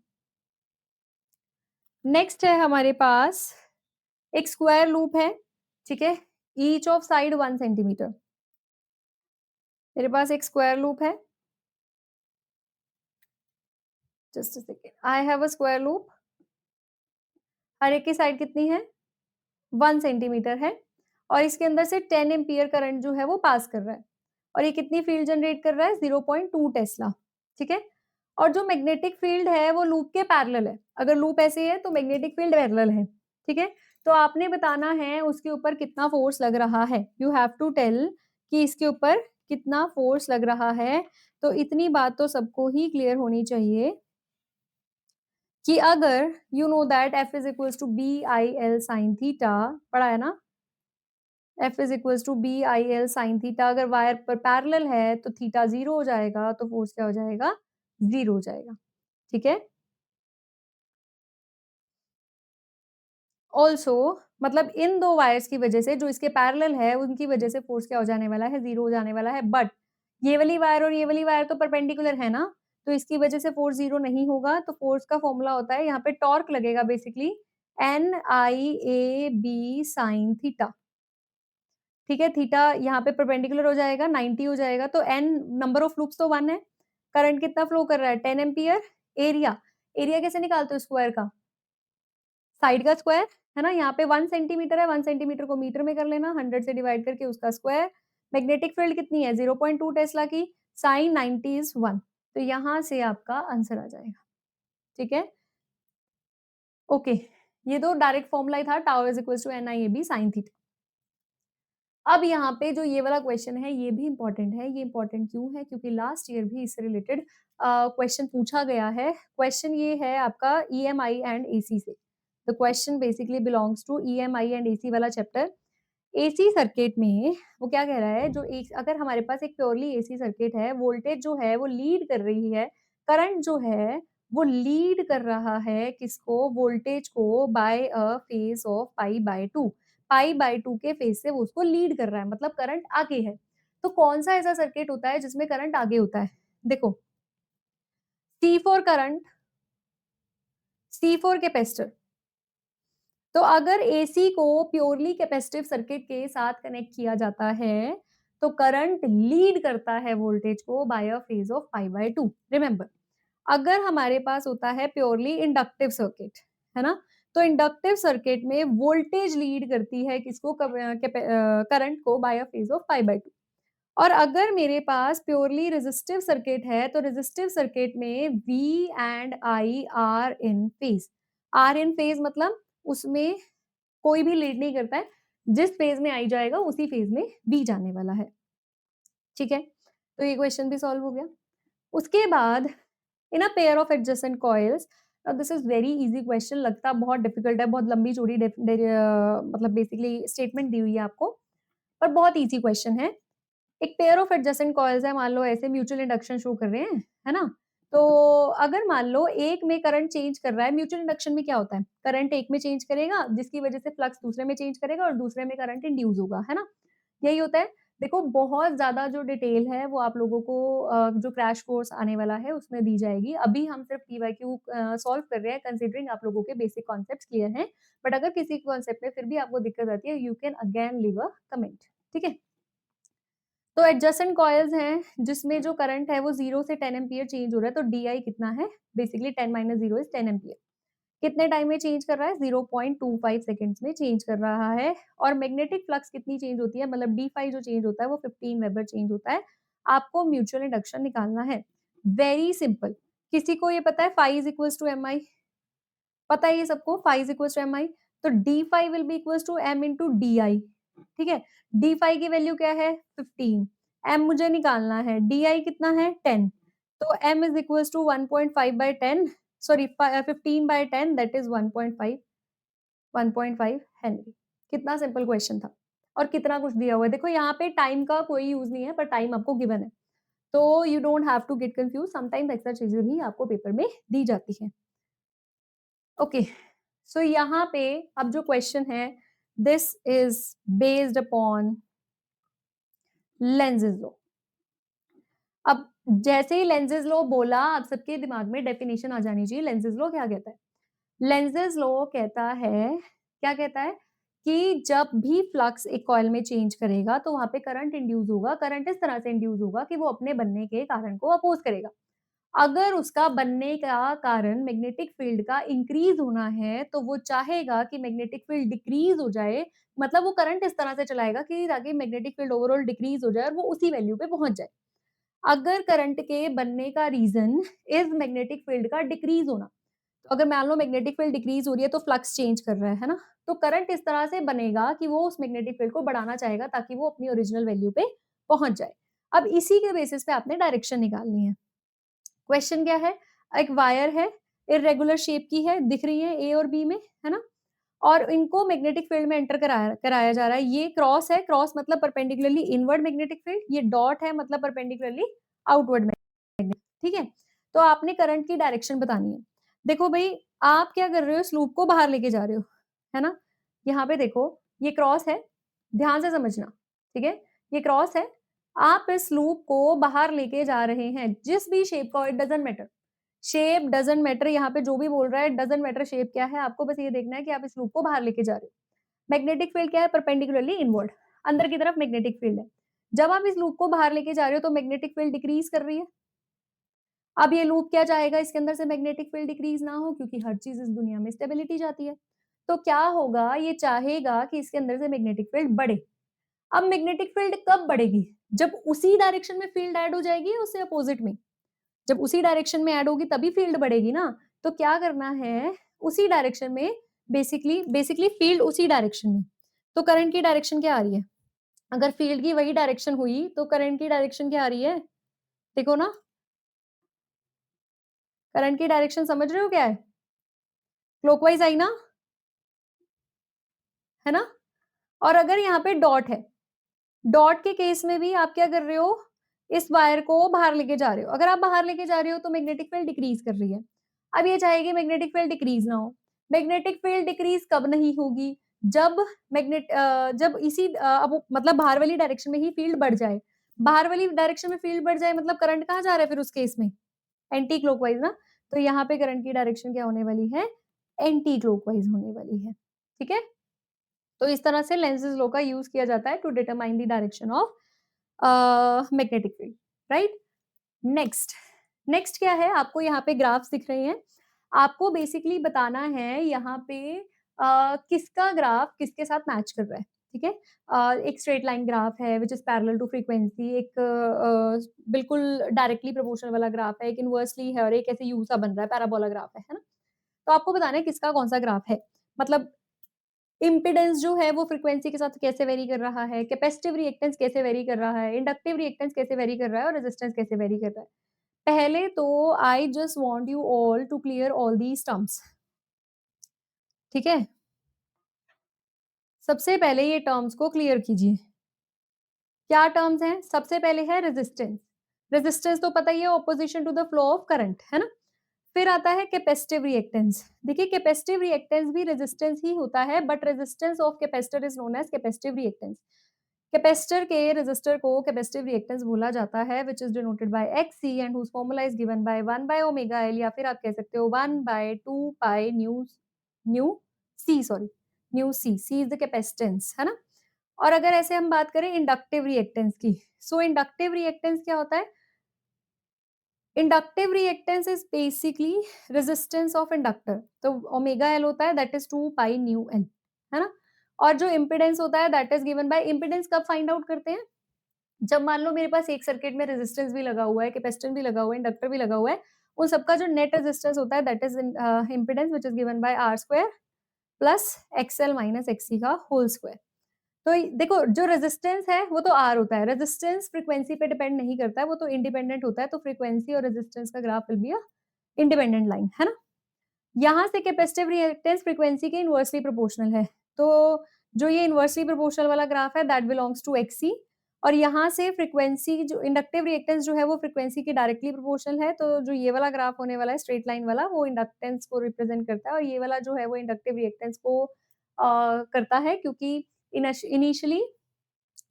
Next है हमारे पास एक स्क्वायर लूप है, ठीक है? Each of side 1 centimetre. मेरे पास एक स्क्वायर लूप है, just a second, I have a square loop, हर एक की साइड कितनी है? 1 सेंटीमीटर है और इसके अंदर से 10 एम्पीयर करंट जो है वो पास कर रहा है और ये कितनी फील्ड जनरेट कर रहा है? 0.2 टेस्ला, ठीक है? और जो मैग्नेटिक फील्ड है वो लूप के पैरेलल है। अगर लूप ऐसे है तो मैग्नेटिक फील्ड पैरेलल है, ठीक है? तो आपने बताना है उसके ऊपर कितना फोर्स लग रहा है। यू हैव टू टेल कि इसके ऊपर कितना फोर्स लग रहा है। तो इतनी बात तो सबको ही क्लियर होनी चाहिए कि अगर you know that F is equals to BIL sin theta, पढ़ा है ना? F is equals to BIL sin theta, अगर वायर पर पैरेलल है तो थीटा 0 हो जाएगा, तो फोर्स क्या हो जाएगा? 0 हो जाएगा, ठीक है? ऑल्सो मतलब इन 2 वायर्स की वजह से जो इसके पैरेलल है, उनकी वजह से फोर्स क्या हो जाने वाला है? 0 हो जाने वाला है। बट ये वाली वायर और ये वाली वायर तो परपेंडिकुलर है ना, तो इसकी वजह से फोर्स 0 नहीं होगा। तो फोर्स का फॉर्मूला होता है यहाँ पे टॉर्क लगेगा बेसिकली NIAB sin थीटा, ठीक है? थीटा यहाँ पे परपेंडिकुलर हो जाएगा, 90 हो जाएगा, तो N नंबर ऑफ लूप्स तो 1 है। करंट कितना फ्लो कर रहा है? 10 एम्पीयर एरिया, एरिया कैसे निकालते हो स्क्वायर का? साइड का स्क्वायर, है ना? यहाँ पे 1 सेंटीमीटर है, 1 सेंटीमीटर को मीटर में कर लेना, 100 से डिवाइड करके उसका स्क्वायर। मैग्नेटिक फील्ड कितनी है? 0.2 टेस्ला की, साइन 90 इज़ 1, तो यहाँ से आपका आंसर आ जाएगा, ठीक है? ओके, ये तो डायरेक्ट फॉर्मूला ही था, tau is equals to NIAB sin theta. अब यहाँ पे जो ये वाला क्वेश्चन है, ये भी इम्पोर्टेंट है। ये इम्पोर्टेंट क्यों है? क्योंकि लास्ट ईयर भी इससे रिलेटेड क्वेश्चन पूछा गया है। क्वेश्चन ये है आपका EMI एंड AC से। The question basically belongs to EMI and AC वाला चैप्टर। एसी सर्किट में वो क्या कह रहा है, जो एक अगर हमारे पास एक प्योरली एसी सर्किट है, वोल्टेज जो है वो लीड कर रही है, करंट जो है वो लीड कर रहा है किसको? वोल्टेज को by a phase of pi by 2। Pi by 2 के फेज से वो उसको लीड कर रहा है, मतलब करंट आगे है। तो कौन-सा ऐसा सर्किट होता है जिसमें करंट आगे होता है? देखो, C4 करंट, C4 कैपेसिटर। तो अगर एसी को प्योरली कैपेसिटिव सर्किट के साथ कनेक्ट किया जाता है, तो करंट लीड करता है वोल्टेज को by a phase of pi by 2। Remember, अगर हमारे पास होता है प्योरली इंडक्टिव सर्किट, है ना? तो इंडक्टिव सर्किट में वोल्टेज लीड करती है किसको? करंट को by a phase of pi by 2। और अगर मेरे पास प्योरली रेजिस्टिव सर्किट है, तो रेजिस्टिव सर्किट में V and I are in phase. Are in phase मतलब उसमें कोई भी लीड नहीं करता है, जिस फेज़ में आई जाएगा उसी फेज़ में बी जाने वाला है, ठीक है? तो ये क्वेश्चन भी सॉल्व हो गया। उसके बाद in a pair of adjacent coils, this is very easy question, लगता बहुत डिफिकल्ट है, बहुत लंबी-चौड़ी मतलब बेसिकली स्टेटमेंट दी हुई है आपको, पर बहुत ईज़ी क्वेश्चन है। एक पेयर ऑफ एडजेसेंट कॉइल्स है, मान लो ऐसे म्यूचुअल इंडक्शन शो कर रहे हैं, है ना? तो अगर मान लो एक में करंट चेंज कर रहा है, म्यूचुअल इंडक्शन में क्या होता है? करंट एक में चेंज करेगा, जिसकी वजह से फ्लक्स दूसरे में चेंज करेगा और दूसरे में करंट इंड्यूस होगा, है ना? यही होता है। देखो, बहुत ज़्यादा जो डिटेल है वो आप लोगों को जो क्रैश कोर्स आने वाला है उसमें दी जाएगी। अभी हम सिर्फ पीवाईक्यू सॉल्व कर रहे हैं, कंसीडरिंग आप लोगों के बेसिक कॉन्सेप्ट्स क्लियर हैं। बट अगर किसी कॉन्सेप्ट में फिर भी आपको दिक्कत आती है, you can again leave a comment, ठीक है? तो एडजेसेंट कॉइल्स हैं जिसमें जो करंट है वो 0 से 10 एम्पीयर चेंज हो रहा है, तो DI कितना है? Basically 10 minus 0 is 10 ampere. कितने टाइम में चेंज कर रहा है? 0.25 सेकंड्स में चेंज कर रहा है। और मैग्नेटिक फ्लक्स कितनी चेंज होती है? मतलब D जो चेंज होता है वो 15 वेबर चेंज होता है। आपको म्यूचुअल इंडक्शन निकालना है। Very simple. किसी को ये पता है phi is equals to MI? पता है ये सबको phi is equals to MI? तो D will be equals to M into DI, ठीक है? D की वैल्यू क्या है? 15। M मुझे निकालना है, DI कितना है? 10। तो M is equals to 1.5 by 10, sorry 15 by 10 that is 1.5 henry. कितना सिंपल क्वेश्चन था और कितना कुछ दिया हुआ है। देखो, यहाँ पे टाइम का कोई यूज़ नहीं है, पर टाइम आपको गिवन है। तो you don't have to get confuse, sometimes extra चीज़ें भी आपको पेपर में दी जाती हैं। ओके, सो यहाँ पे अब जो क्वेश्चन है, this is based upon Lenz's law. अब जैसे ही लेंज़ेज़ लॉ बोला, आप सबके दिमाग में डेफिनिशन आ जानी चाहिए, लेंज़ेज़ लॉ क्या कहता है? लेंज़ेज़ लॉ कहता है, क्या कहता है? कि जब भी फ्लक्स एक कॉइल में चेंज करेगा, तो वहाँ पे करंट इंड्यूस होगा। करंट इस तरह से इंड्यूस होगा कि वो अपने बनने के कारण को अपोज़ करेगा। अगर उसका बनने का कारण मैग्नेटिक फील्ड का इंक्रीज़ होना है, तो वो चाहेगा कि मैग्नेटिक फील्ड डिक्रीज़ हो जाए, मतलब वो करंट इस तरह से चलाएगा कि ताकि मैग्नेटिक फील्ड ओवरऑल डिक्रीज़ हो जाए और वो उसी वैल्यू पे पहुँच जाए। अगर करंट के बनने का रीज़न इज़ मैग्नेटिक फील्ड का डिक्रीज़ होना, तो अगर मान लो मैग्नेटिक फील्ड डिक्रीज़ हो रही है तो फ्लक्स चेंज कर रहा है ना? तो करंट इस तरह से बनेगा कि वो उस मैग्नेटिक फील्ड को बढ़ाना चाहेगा ताकि वो अपनी ओरिजिनल वैल्यू पे पहुँच जाए। अब इसी के बेसिस पे आपने डायरेक्शन निकालनी है। क्वेश्चन क्या है? एक वायर है, इर्रेगुलर शेप की है, दिख रही है ए और बी में, है ना? और इनको मैग्नेटिक फील्ड में एंटर कराया कराया जा रहा है। ये क्रॉस है, क्रॉस मतलब परपेंडिकुलरली इनवर्ड मैग्नेटिक फील्ड, ये डॉट है मतलब परपेंडिकुलरली आउटवर्ड मैग्नेटिक, ठीक है? तो आपने करंट की डायरेक्शन बतानी है। देखो भई, आप क्या कर रहे हो, इस लूप को बाहर लेके जा रहे हो, है ना? यहाँ पे देखो, ये क्रॉस है, ध्यान से समझना, ठीक है? ये क्रॉस है, आप इस लूप को बाहर लेके जा रहे हैं, जिस भी शेप का हो, it doesn't matter. Shape doesn't matter, यहाँ पे जो भी बोल रहा है, डज़न्ट मैटर शेप क्या है, आपको बस ये देखना है कि आप इस लूप को बाहर लेके जा रहे हो। मैग्नेटिक फील्ड क्या है? परपेंडिकुलरली इनवर्ड, अंदर की तरफ मैग्नेटिक फील्ड है। जब आप इस लूप को बाहर लेके जा रहे हो, तो मैग्नेटिक फील्ड डिक्रीज़ कर रही है। अब ये लूप क्या चाहेगा, इसके अंदर से मैग्नेटिक फील्ड डिक्रीज ना हो, क्योंकि हर चीज इस दुनिया में स्टेबिलिटी चाहती है। तो क्या होगा, ये चाहेगा कि इसके अंदर से मैग्नेटिक फील्ड बढ़े। अब मैग्नेटिक फील्ड कब बढ़ेगी, जब उसी डायरेक्शन में फील्ड ऐड हो जाएगी या उससे अपोजिट में। जब उसी डायरेक्शन में ऐड होगी तभी फील्ड बढ़ेगी ना। तो क्या करना है, उसी डायरेक्शन में, बेसिकली बेसिकली फील्ड उसी डायरेक्शन में। तो करंट की डायरेक्शन क्या आ रही है, अगर फील्ड की वही डायरेक्शन हुई तो करंट की डायरेक्शन क्या आ रही है, देखो ना, करंट की डायरेक्शन समझ रहे हो क्या है, क्लॉकवाइज आई ना, है ना। और अगर यहाँ पे डॉट है, डॉट के केस में भी आप क्या कर रहे हो, इस वायर को बाहर लेके जा रहे हो। अगर आप बाहर लेके जा रहे हो तो मैग्नेटिक फील्ड डिक्रीज कर रही है। अब ये चाहेगी मैग्नेटिक फील्ड डिक्रीज ना हो। मैग्नेटिक फील्ड डिक्रीज कब नहीं होगी, जब जब इसी अब मतलब बाहर वाली डायरेक्शन में ही फील्ड बढ़ जाए। बाहर वाली डायरेक्शन में फील्ड बढ़ जाए मतलब करंट कहाँ जा रहा है फिर उस केस में, एंटी क्लॉकवाइज ना। तो यहाँ पे करंट की डायरेक्शन क्या होने वाली है, एंटी क्लॉकवाइज होने वाली है। ठीक है, तो इस तरह से लेंज़ेज़ लॉ का यूज़ किया जाता है to determine the direction of magnetic field, right. Next, next क्या है, आपको यहाँ पे ग्राफ्स दिख रहे हैं। आपको बेसिकली बताना है यहाँ पे किसका ग्राफ किसके साथ मैच कर रहा है, ठीक है। एक स्ट्रेट लाइन ग्राफ है which is parallel to frequency, एक बिल्कुल डायरेक्टली प्रोपोर्शनल वाला ग्राफ है, एक इनवर्सली है और एक ऐसे यू सा बन रहा है, पैराबोला ग्राफ है ना। तो आपको बताना है किसका कौन-सा ग्राफ है। मतलब इम्पीडेंस जो है वो फ्रीक्वेंसी के साथ कैसे वेरी कर रहा है, कैपेसिटिव रिएक्टेंस कैसे वेरी कर रहा है, इंडक्टिव रिएक्टेंस कैसे वेरी कर रहा है और रेजिस्टेंस कैसे वेरी कर रहा है। पहले तो I just want you all to clear all these terms, ठीक है? सबसे पहले ये टर्म्स को क्लियर कीजिए। क्या टर्म्स हैं? सबसे पहले है रेजिस्टेंस। रेजिस्टेंस तो पता ही है, opposition to the flow of current, है ना? फिर आता है कैपेसिटिव रिएक्टेंस। देखिए कैपेसिटिव रिएक्टेंस भी रेजिस्टेंस ही होता है, but resistance of capacitor is known as capacitive reactance. Capacitor के रेजिस्टर को कैपेसिटिव रिएक्टेंस बोला जाता है, which is denoted by XC and whose formula is given by 1 by omega L, या फिर आप कह सकते हो 1 by 2 pi nu C, sorry, new C is the capacitance, है ना। और अगर ऐसे हम बात करें इंडक्टिव रिएक्टेंस की, सो इंडक्टिव रिएक्टेंस क्या होता है, inductive reactance is basically resistance of inductor. तो ओमेगा एल होता है, that is 2 pi new L, है ना। और जो इम्पीडेंस होता है that is given bye, impedance कब फाइंड आउट करते हैं, जब मान लो मेरे पास एक सर्किट में रेजिस्टेंस भी लगा हुआ है, कैपेसिटेंस भी लगा हुआ है, इंडक्टर भी लगा हुआ है, उन सबका जो नेट रेजिस्टेंस होता है that is impedance which is given by R square plus XL minus XC का होल स्क्वायर। तो देखो जो रेजिस्टेंस है वो तो आर होता है, रेजिस्टेंस फ्रीक्वेंसी पे डिपेंड नहीं करता है, वो तो इंडिपेंडेंट होता है। तो फ्रीक्वेंसी और रेजिस्टेंस का graph will be a independent line, है ना। यहाँ से कैपेसिटिव रिएक्टेंस फ्रीक्वेंसी के इनवर्सली प्रोपोर्शनल है। तो जो ये इनवर्सली प्रोपोर्शनल वाला ग्राफ है दैट बिलोंग्स टू एक्सी। और यहाँ से फ्रीक्वेंसी जो इंडक्टिव रिएक्टेंस जो है वो फ्रीक्वेंसी के डायरेक्टली प्रोपोर्शनल है। तो जो ये वाला ग्राफ होने वाला है स्ट्रेट लाइन वाला, वो इंडक्टेंस को रिप्रेजेंट करता है, और ये वाला जो है वो इंडक्टिव रिएक्टेंस को करता है, क्योंकि इनिशियली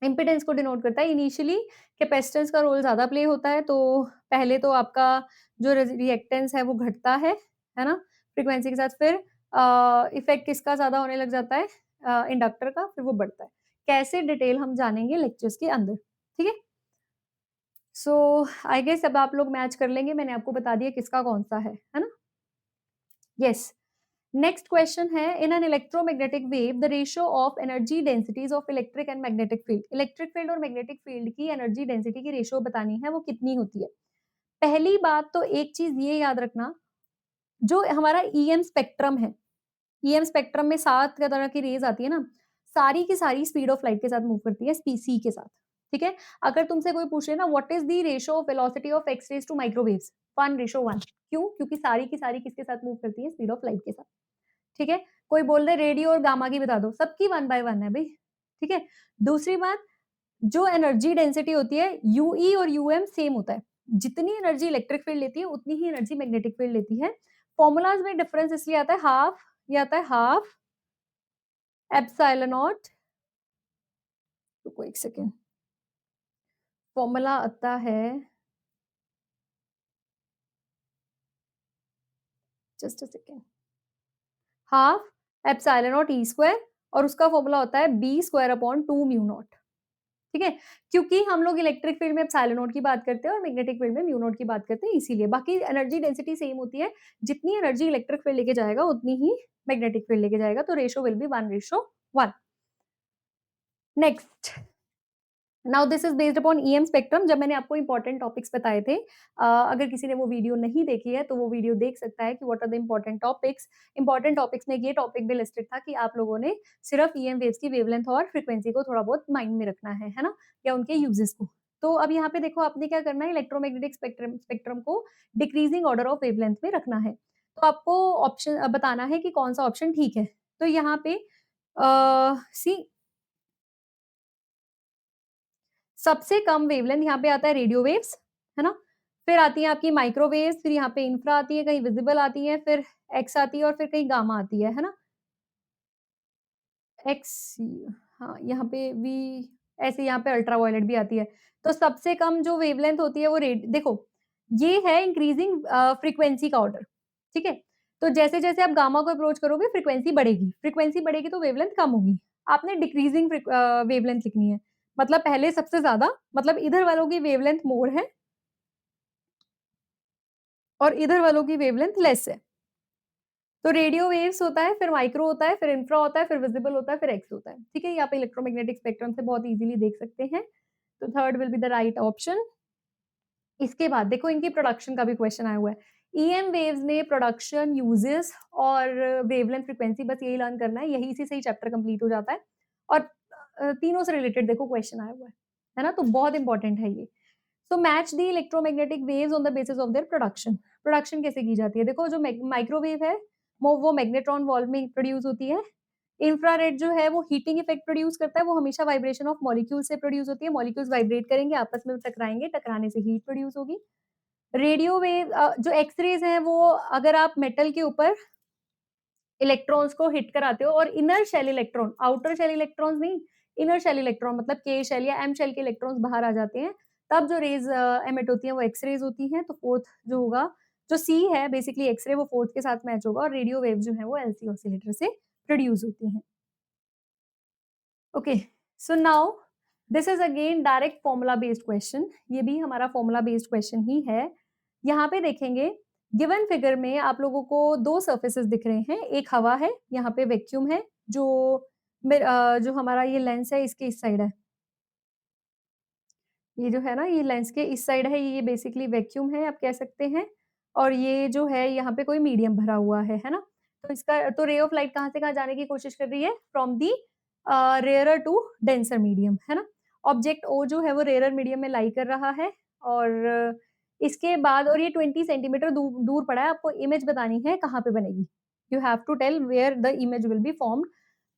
इम्पीडेंस को डिनोट करता है। इनिशियली कैपेसिटेंस का रोल ज़्यादा प्ले होता है, तो पहले तो आपका जो रिएक्टेंस है वो घटता है ना? फ्रीक्वेंसी के साथ, फिर इफ़ेक्ट किसका ज़्यादा होने लग जाता है, इंडक्टर का, फिर वो बढ़ता है। कैसे डिटेल हम जानेंगे लेक्चर्स के अंदर, ठीक है? सो आई गेस अब आप लोग मैच कर लेंगे, मैंने आपको बता दिया किसका कौन-सा है ना? येस। नेक्स्ट क्वेश्चन है, in an electromagnetic wave the ratio of energy densities of electric and magnetic field. Electric field और मैग्नेटिक फील्ड की एनर्जी डेंसिटी की रेशियो बतानी है, वो कितनी होती है। पहली बात तो एक चीज ये याद रखना, जो हमारा ईएम स्पेक्ट्रम है, ईएम स्पेक्ट्रम में 7 तरह की रेज आती है ना, सारी की सारी स्पीड ऑफ लाइट के साथ मूव करती है, सी के साथ, ठीक है। अगर तुमसे कोई पूछे ना what is the ratio of velocity of X rays to microwaves, 1:1। क्यों? क्योंकि सारी की सारी किसके साथ मूव करती है, स्पीड ऑफ लाइट के साथ, ठीक है। कोई बोल दे रेडियो और गामा की बता दो, सबकी 1 बाय 1 है भई, ठीक है। दूसरी बात, जो एनर्जी डेंसिटी होती है, यूई और यूएम सेम होता है। जितनी एनर्जी इलेक्ट्रिक फील्ड लेती है, उतनी ही एनर्जी मैग्नेटिक फील्ड लेती है। फॉर्मूलाज़ में डिफरेंस इसलिए आता है हाफ, ये आता है हाफ एप्सिलॉन नॉट, रुको 1 सेकंड, फॉर्मूला आता है, just a second, half epsilon naught E square, और उसका फॉर्मूला होता है B square upon 2 mu naught, ठीक है? क्योंकि हम लोग इलेक्ट्रिक फील्ड में एप्सिलॉन नॉट की बात करते हैं और मैग्नेटिक फील्ड में म्यू नॉट की बात करते हैं इसीलिए। बाकी एनर्जी डेंसिटी सेम होती है, जितनी एनर्जी इलेक्ट्रिक फील्ड लेके जाएगा उतनी ही मैग्नेटिक फील्ड लेके जाएगा, तो ratio will be 1:1। Next, now this is based upon EM spectrum. जब मैंने आपको इंपॉर्टेंट टॉपिक्स बताए थे, अगर किसी ने वो वीडियो नहीं देखी है तो वो वीडियो देख सकता है कि what are the important topics. Important topics में ये टॉपिक भी लिस्टेड था कि आप लोगों ने सिर्फ ईएम वेव्स की वेवलेंथ और फ्रीक्वेंसी को थोड़ा बहुत माइंड में रखना है ना, या उनके यूजेस को। तो अब यहाँ पे देखो आपने क्या करना है, इलेक्ट्रोमैग्नेटिक स्पेक्ट्रम स्पेक्ट्रम को डिक्रीजिंग ऑर्डर ऑफ वेवलेंथ में रखना है। तो आपको ऑप्शन बताना है कि कौन सा ऑप्शन ठीक है। तो यहाँ पे सी सबसे कम वेवलेंथ यहाँ पे आता है रेडियो वेव्स, है ना? फिर आती है आपकी माइक्रोवेव्स, फिर यहाँ पे इंफ्रा आती है, कहीं विजिबल आती है, फिर एक्स आती है और फिर कहीं गामा आती है ना? एक्स, हाँ, यहाँ पे वी, ऐसे यहाँ पे अल्ट्रावायलेट भी आती है। तो सबसे कम जो वेवलेंथ होती है वो रेड देखो, ये है इंक्रीजिंग फ्रीक्वेंसी का ऑर्डर, ठीक है? तो जैसे-जैसे आप गामा को अप्रोच करोगे फ्रीक्वेंसी बढ़ेगी तो वेवलेंथ कम होगी। आपने डिक्रीजिंग वेवलेंथ लिखनी है। मतलब पहले सबसे ज़्यादा, मतलब इधर वालों की वेवलेंथ मोर है और इधर वालों की वेवलेंथ लेस है। तो रेडियो वेव्स होता है, फिर माइक्रो होता है, फिर इंफ्रा होता है, फिर विजिबल होता है, फिर एक्स होता है। ठीक है? ये आप इलेक्ट्रोमैग्नेटिक स्पेक्ट्रम से बहुत इज़िली देख सकते हैं। तो third will be the right option. इसके बाद देखो इनकी प्रोडक्शन का भी क्वेश्चन आया हुआ है। ईएम वेव्स में प्रोडक्शन, यूजेस और वेवलेंथ फ्रीक्वेंसी, बस यही लर्न करना है, यही इसी से ही चैप्टर कंप्लीट हो जाता है। और तीनों से रिलेटेड देखो क्वेश्चन आया हुआ है ना? तो बहुत इंपॉर्टेंट है ये। So match the electromagnetic waves on the basis of their production. Production कैसे की जाती है? देखो जो माइक्रोवेव है वो मैग्नेट्रॉन वॉल्व में प्रोड्यूस होती है। इंफ्रारेड जो है वो हीटिंग इफेक्ट प्रोड्यूस करता है, वो हमेशा वाइब्रेशन ऑफ मॉलिक्यूल से प्रोड्यूस होती है। मॉलिक्यूल्स वाइब्रेट करेंगे, आपस में टकराएँगे, टकराने से हीट प्रोड्यूस होगी। रेडियो वेव जो एक्स-रेज़ हैं वो अगर आप मेटल के ऊपर इलेक्ट्रॉन्स को हिट कराते हो और inner shell electron, outer shell electrons नहीं, इनर शेल इलेक्ट्रॉन मतलब के शेल या एम शेल के इलेक्ट्रॉन्स बाहर आ जाते हैं, तब जो रेज़ एमिट होती हैं वो एक्स-रेज़ होती हैं। तो फोर्थ जो होगा, जो सी है बेसिकली एक्स-रे, वो फोर्थ के साथ मैच होगा और रेडियो वेव जो है वो एलसी ऑसिलेटर से प्रोड्यूस होती हैं। Okay, so now this is again direct formula based question. ये भी हमारा फॉर्मूला बेस्ड क्वेश्चन ही है। यहाँ पे देखेंगे, गिवन फिगर में आप लोगों को दो सर्फेसेस दिख रहे हैं, एक हवा है, यहाँ पे वैक्यूम है, जो जो हमारा ये लेंस है इसके इस साइड है। ये जो है ना, ये लेंस के इस साइड है, ये बेसिकली वैक्यूम है आप कह सकते हैं। और ये जो है यहाँ पे कोई मीडियम भरा हुआ है ना? तो इसका तो रे ऑफ लाइट कहाँ से कहाँ जाने की कोशिश कर रही है? From the rarer to denser medium, है ना? ऑब्जेक्ट ओ जो है वो रेयरर मीडियम में लाई कर रहा है और इसके बाद, और ये 20 सेंटीमीटर दूर पड़ा है, आपको इमेज बतानी है कहाँ पे बनेगी। You have to tell where the image will be formed.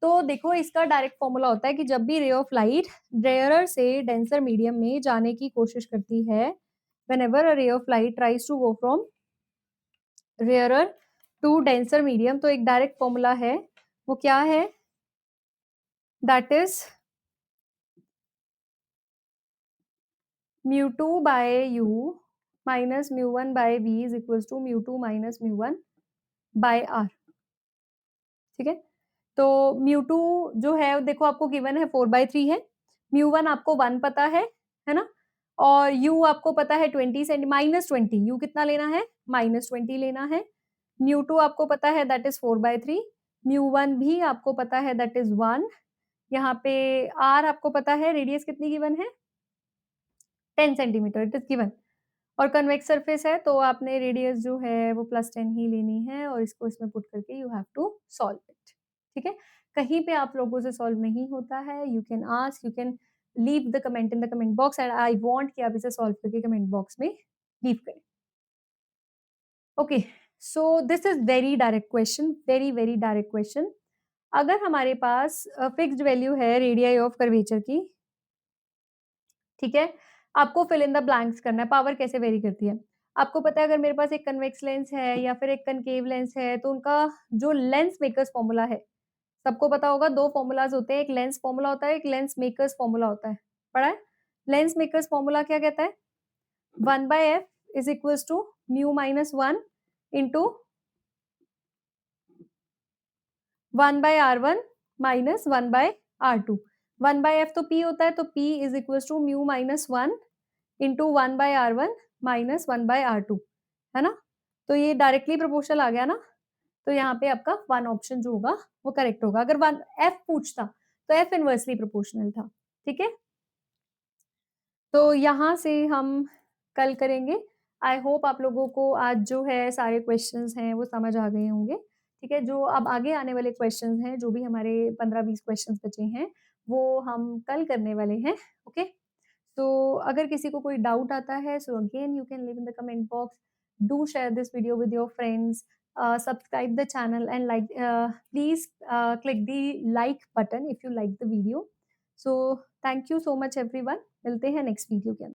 तो देखो इसका डायरेक्ट फॉर्मूला होता है कि जब भी रे ऑफ लाइट रेयरर से डेंसर मीडियम में जाने की कोशिश करती है, whenever a ray of light tries to go from rarer to denser medium, तो एक डायरेक्ट फॉर्मूला है, वो क्या है? That is mu 2 by u minus mu 1 by v is equal to mu 2 minus mu 1 by R. ठीक है? तो mu 2 जो है देखो आपको गिवन है 4/3 है। म्यू 1 आपको 1 पता है ना? और यू आपको पता है 20 सेंटी -20, यू कितना लेना है? -20 लेना है। म्यू 2 आपको पता है दैट इज़ 4/3। म्यू 1 भी आपको पता है दैट इज़ 1। यहाँ पे आर आपको पता है, रेडियस कितनी गिवन है? 10 सेंटीमीटर इट इज़ गिवन। और कन्वेक्स सरफेस है तो आपने रेडियस जो है वो +10 ही लेनी है और इसको इसमें पुट करके you have to solve it. ठीक है? कहीं पे आप लोगों से सॉल्व नहीं होता है, you can ask, you can leave the comment in the comment box and I want कि आप इसे सॉल्व करके कमेंट बॉक्स में लीव करें। Okay, so this is very direct question, very, very direct question. अगर हमारे पास फिक्स्ड वैल्यू है radius of curvature की, ठीक है? आपको फिल इन द ब्लैंक्स करना है, पावर कैसे वेरी करती है। आपको पता है अगर मेरे पास एक कन्वेक्स लेंस है या फिर एक कनकेव लेंस है, तो उनका जो लेंस मेकर्स फॉर्मूला है, सबको पता होगा 2 फॉर्मूलाज़ होते हैं, एक लेंस फॉर्मूला होता है, एक लेंस मेकर्स फॉर्मूला होता है। पढ़ा है? लेंस मेकर्स फॉर्मूला क्या कहता है? 1/f is equals to mu minus 1 into 1/r1 minus 1/r2। 1 by F तो पी होता है, तो P is equal to mu minus 1 into 1 by R one minus 1 by R two, है ना? तो ये डायरेक्टली प्रोपोर्शनल आ गया ना? तो यहाँ पे आपका 1 ऑप्शन जो होगा वो करेक्ट होगा। अगर 1 एफ पूछता तो एफ इनवर्सली प्रोपोर्शनल था, ठीक है? तो यहाँ से हम कल करेंगे। आई होप आप लोगों को आज जो है सारे क्वेश्चंस हैं वो समझ आ गए होंगे, ठीक है? जो अब आगे आने वाले क्वेश्चंस हैं, जो भी हमारे 15-20 क्वेश्चंस बचे हैं, वो हम कल करने वाले हैं, ओके? तो अगर किसी को कोई डाउट आता है, so again you can leave in the comment box. Do share this video with your friends, subscribe the channel and like please click the like button if you like the video. So thank you so much everyone, मिलते हैं next video के अंदर।